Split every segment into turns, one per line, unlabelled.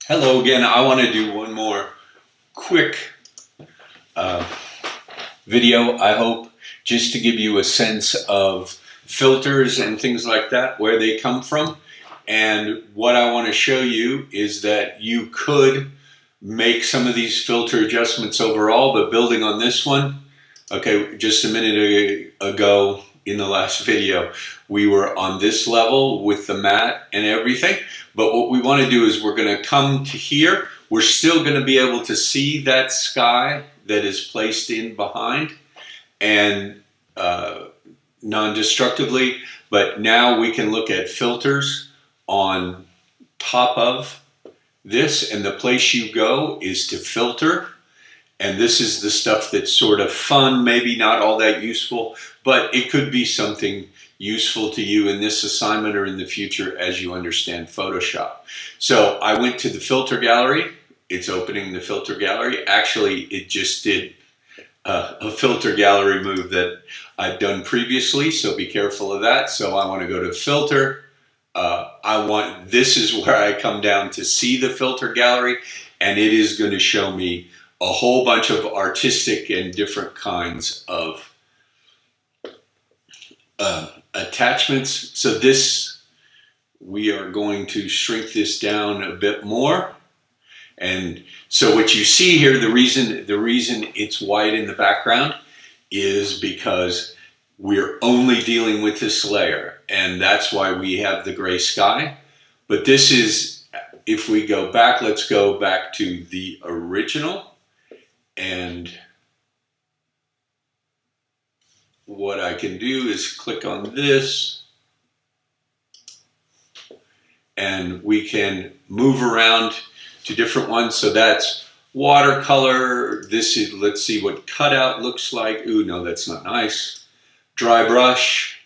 Hello again. I want to do one more quick uh, video, I hope, just to give you a sense of filters and things like that, where they come from. And what I want to show you is that you could make some of these filter adjustments overall, but building on this one, okay, just a minute ago in the last video, we were on this level with the mat and everything. But what we want to do is we're going to come to here. We're still going to be able to see that sky that is placed in behind and non-destructively. But now we can look at filters on top of this, and the place you go is to filter. And this is the stuff that's sort of fun, maybe not all that useful, but it could be something useful to you in this assignment or in the future as you understand Photoshop. So I went to the filter gallery. It's opening the filter gallery. Actually, it just did a filter gallery move that I've done previously, so be careful of that. So I want to go to filter. This is where I come down to see the filter gallery, and it is going to show me a whole bunch of artistic and different kinds of attachments. So we are going to shrink this down a bit more. And so what you see here, the reason it's white in the background is because we're only dealing with this layer, and that's why we have the gray sky. But this is, if we go back, let's go back to the original. And what I can do is click on this, and we can move around to different ones. So that's watercolor. This is, let's see what cutout looks like. Ooh, no, that's not nice. Dry brush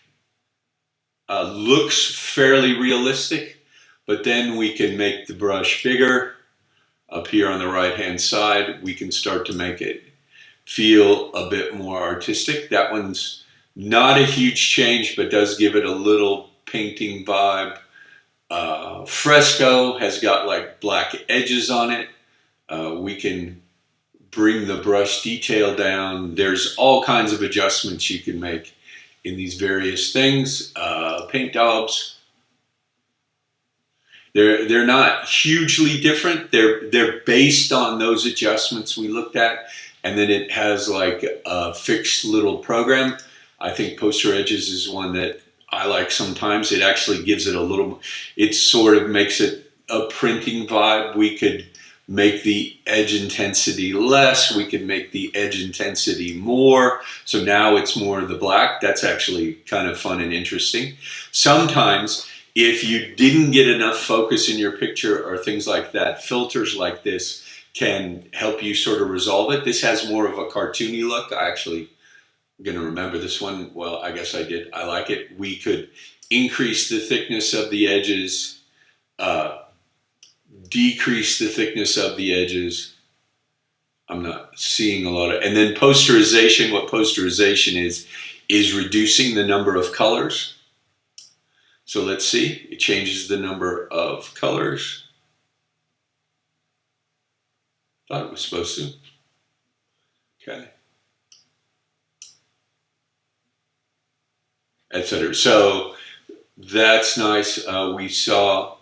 looks fairly realistic, but then we can make the brush bigger. Up here on the right hand side, we can start to make it feel a bit more artistic. That one's not a huge change, but does give it a little painting vibe. Fresco has got like black edges on it. We can bring the brush detail down. There's all kinds of adjustments you can make in these various things. Paint daubs. They're not hugely different. They're based on those adjustments we looked at, and then it has like a fixed little program. I think Poster Edges is one that I like sometimes. It actually gives it a little, it sort of makes it a printing vibe. We could make the edge intensity less. We could make the edge intensity more. So now it's more of the black. That's actually kind of fun and interesting. Sometimes, if you didn't get enough focus in your picture or things like that, filters like this can help you sort of resolve it. This has more of a cartoony look. I actually am going to remember this one. Well, I guess I did. I like it. We could increase the thickness of the edges, decrease the thickness of the edges. I'm not seeing a lot of, and then posterization. What posterization is reducing the number of colors. So let's see, it changes the number of colors. Thought it was supposed to. Okay. Etc. So that's nice. We saw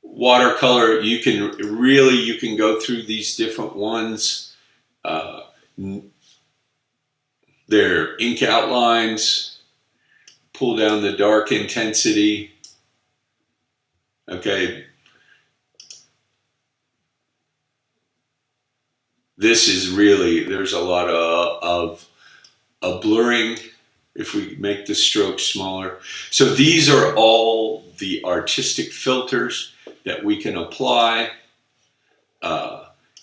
watercolor. You can go through these different ones. They're ink outlines. Pull down the dark intensity. Okay. This is really, there's a lot of blurring if we make the stroke smaller. So these are all the artistic filters that we can apply.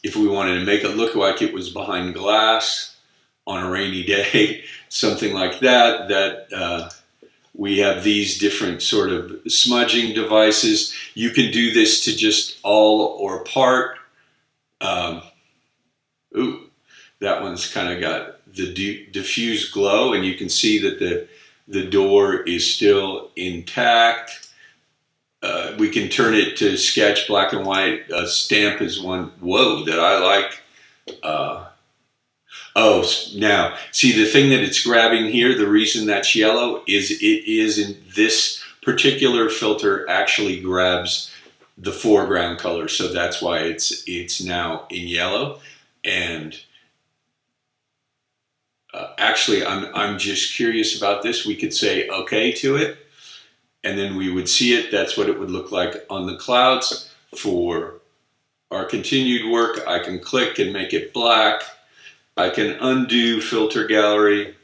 If we wanted to make it look like it was behind glass on a rainy day, something like that, we have these different sort of smudging devices. You can do this to just all or part. Ooh, that one's kind of got the diffuse glow, and you can see that the door is still intact. we can turn it to sketch, black and white. Stamp is one, whoa, that I like. Oh, now, see the thing that it's grabbing here, the reason that's yellow is it is in this particular filter actually grabs the foreground color. So that's why it's now in yellow. And actually, I'm just curious about this. We could say okay to it, and then we would see it. That's what it would look like on the clouds. For our continued work, I can click and make it black. I can undo filter gallery.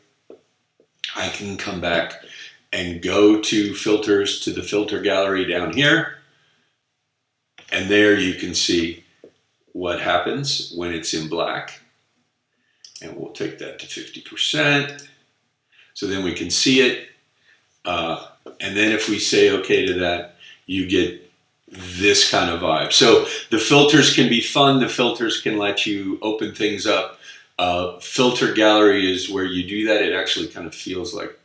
I can come back and go to filters, to the filter gallery down here. And there you can see what happens when it's in black. And we'll take that to 50%. So then we can see it. And then if we say okay to that, you get this kind of vibe. So the filters can be fun. The filters can let you open things up. Filter gallery is where you do that. It actually kind of feels like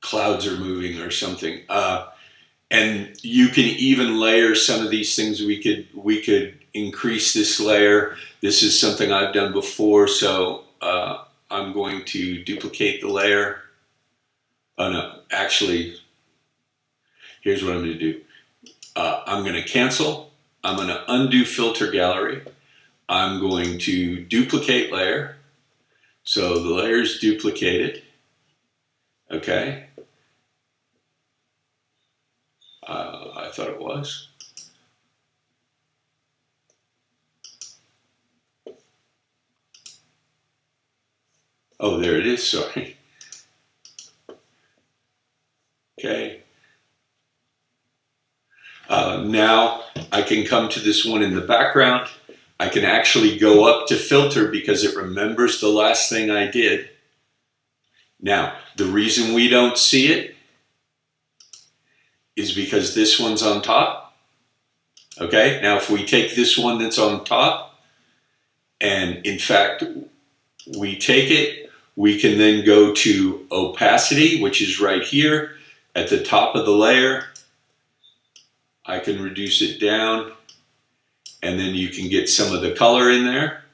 clouds are moving or something. And you can even layer some of these things. We could increase this layer. This is something I've done before, so I'm going to duplicate the layer. Oh no, actually, here's what I'm going to do. I'm going to cancel. I'm going to undo filter gallery. I'm going to duplicate layer. So the layer is duplicated. Okay. I thought it was. Oh, there it is, sorry. Okay. Now I can come to this one in the background. I can actually go up to filter because it remembers the last thing I did. Now, the reason we don't see it is because this one's on top. Okay, now if we take this one that's on top, and in fact, we take it, we can then go to opacity, which is right here at the top of the layer. I can reduce it down, and then you can get some of the color in there,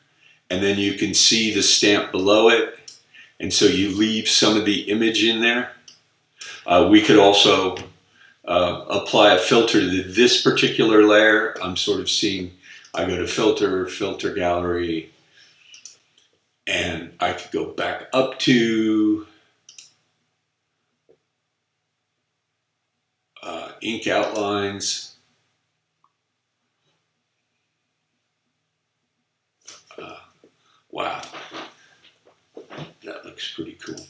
and then you can see the stamp below it, and so you leave some of the image in there. We could also apply a filter to this particular layer. I'm sort of seeing, I go to filter, filter gallery, and I could go back up to ink outlines. Wow, that looks pretty cool.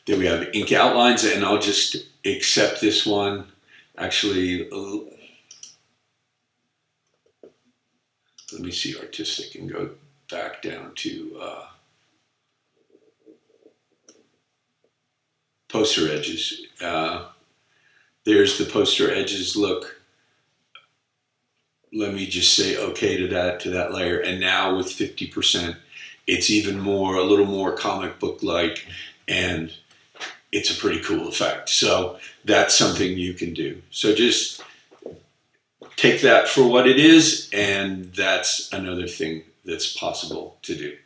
Then we have ink outlines, and I'll just accept this one. Actually, let me see artistic and go back down to poster edges. There's the poster edges look. Let me just say okay to that layer. And now with 50%, it's even more, a little more comic book like, and it's a pretty cool effect. So that's something you can do. So just take that for what it is, and that's another thing that's possible to do.